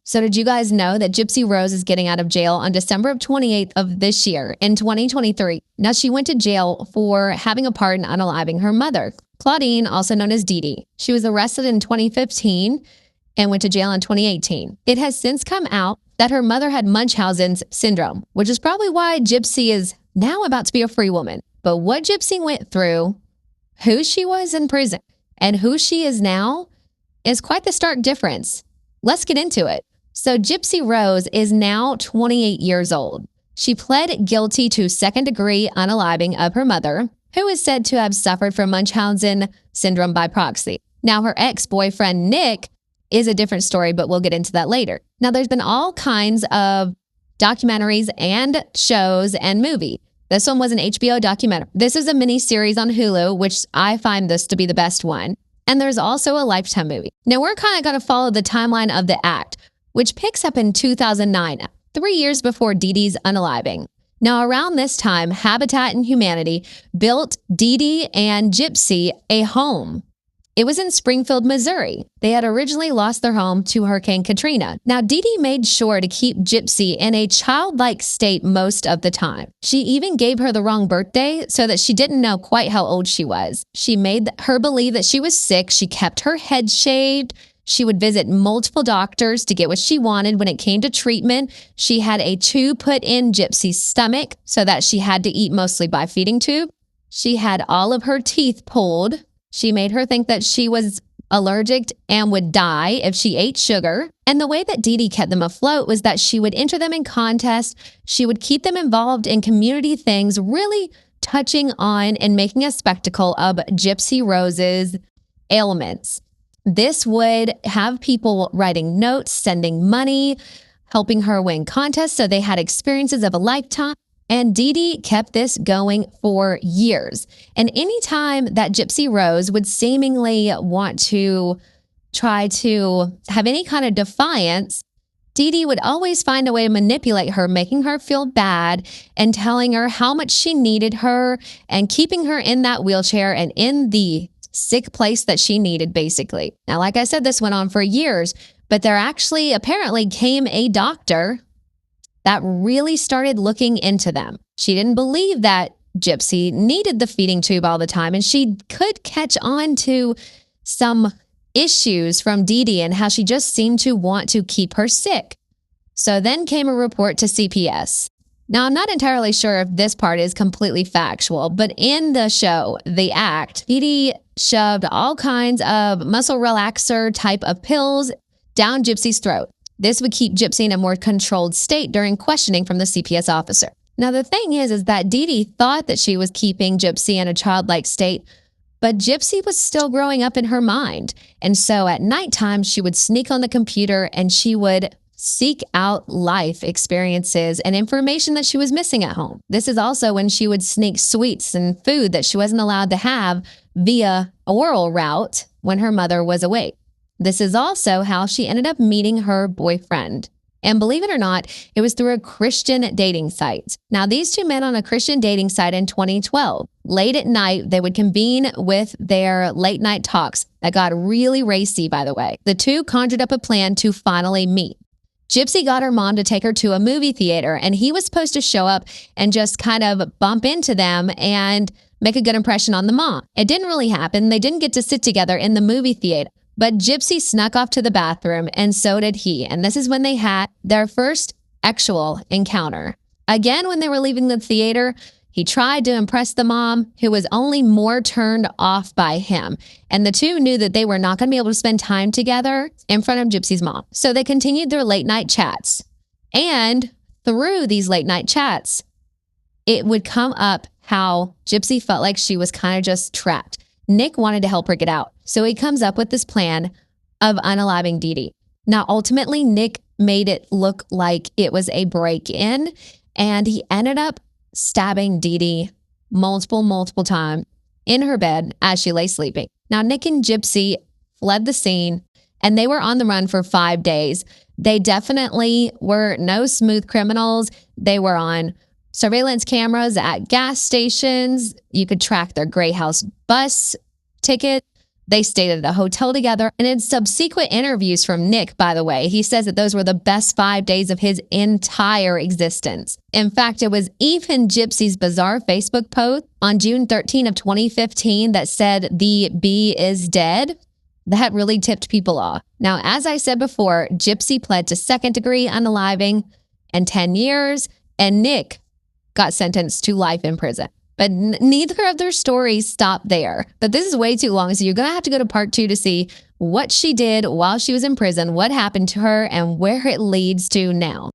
So did you guys know that Gypsy Rose is getting out of jail on December of 28th of this year in 2023? Now, she went to jail for having a part in unaliving her mother, Claudine, also known as Dee Dee. She was arrested in 2015 and went to jail in 2018. It has since come out that her mother had Munchausen's syndrome, which is probably why Gypsy is now about to be a free woman. But what Gypsy went through, who she was in prison, and who she is now is quite the stark difference. Let's get into it. So Gypsy Rose is now 28 years old. She pled guilty to second-degree unaliving of her mother, who is said to have suffered from Munchausen syndrome by proxy. Now, her ex-boyfriend, Nick, is a different story, but we'll get into that later. Now, there's been all kinds of documentaries and shows and movie. This one was an HBO documentary. This is a mini-series on Hulu, which I find this to be the best one. And there's also a Lifetime movie. Now, we're kind of going to follow the timeline of the act, which picks up in 2009, 3 years before Dee Dee's unaliving. Now, around this time, Habitat and Humanity built Dee Dee and Gypsy a home. It was in Springfield, Missouri. They had originally lost their home to Hurricane Katrina. Now, Dee Dee made sure to keep Gypsy in a childlike state most of the time. She even gave her the wrong birthday so that she didn't know quite how old she was. She made her believe that she was sick. She kept her head shaved. She would visit multiple doctors to get what she wanted when it came to treatment. She had a tube put in Gypsy's stomach so that she had to eat mostly by feeding tube. She had all of her teeth pulled. She made her think that she was allergic and would die if she ate sugar. And the way that Dee Dee kept them afloat was that she would enter them in contests. She would keep them involved in community things, really touching on and making a spectacle of Gypsy Rose's ailments. This would have people writing notes, sending money, helping her win contests, so they had experiences of a lifetime. And Dee Dee kept this going for years. And anytime that Gypsy Rose would seemingly want to try to have any kind of defiance, Dee Dee would always find a way to manipulate her, making her feel bad and telling her how much she needed her and keeping her in that wheelchair and in the sick place that she needed, basically. Now, like I said, this went on for years, but there actually apparently came a doctor that really started looking into them. She didn't believe that Gypsy needed the feeding tube all the time, and she could catch on to some issues from Dee Dee and how she just seemed to want to keep her sick. So then came a report to CPS. Now, I'm not entirely sure if this part is completely factual, but in the show, The Act, Dee Dee shoved all kinds of muscle relaxer type of pills down Gypsy's throat. This would keep Gypsy in a more controlled state during questioning from the CPS officer. Now, the thing is that Dee Dee thought that she was keeping Gypsy in a childlike state, but Gypsy was still growing up in her mind. And so at nighttime, she would sneak on the computer and she would seek out life experiences and information that she was missing at home. This is also when she would sneak sweets and food that she wasn't allowed to have via oral route when her mother was awake. This is also how she ended up meeting her boyfriend. And believe it or not, it was through a Christian dating site. Now, these two met on a Christian dating site in 2012. Late at night, they would convene with their late night talks that got really racy, by the way. The two conjured up a plan to finally meet. Gypsy got her mom to take her to a movie theater, and he was supposed to show up and just kind of bump into them and make a good impression on the mom. It didn't really happen. They didn't get to sit together in the movie theater. But Gypsy snuck off to the bathroom, and so did he. And this is when they had their first actual encounter. Again, when they were leaving the theater, he tried to impress the mom, who was only more turned off by him. And the two knew that they were not going to be able to spend time together in front of Gypsy's mom. So they continued their late night chats. And through these late night chats, it would come up how Gypsy felt like she was kind of just trapped. Nick wanted to help her get out. So he comes up with this plan of unaliving Dee Dee. Now, ultimately, Nick made it look like it was a break-in, and he ended up stabbing Dee Dee multiple times in her bed as she lay sleeping. Now, Nick and Gypsy fled the scene, and they were on the run for 5 days. They definitely were no smooth criminals. They were on surveillance cameras at gas stations. You could track their Gray House bus ticket. They stayed at a hotel together, and in subsequent interviews from Nick, by the way, he says that those were the best 5 days of his entire existence. In fact, it was even Gypsy's bizarre Facebook post on June 13 of 2015 that said the bee is dead. That really tipped people off. Now, as I said before, Gypsy pled to second-degree unaliving and 10 years, and Nick got sentenced to life in prison. But neither of their stories stop there. But this is way too long, so you're going to have to go to part 2 to see what she did while she was in prison, what happened to her, and where it leads to now.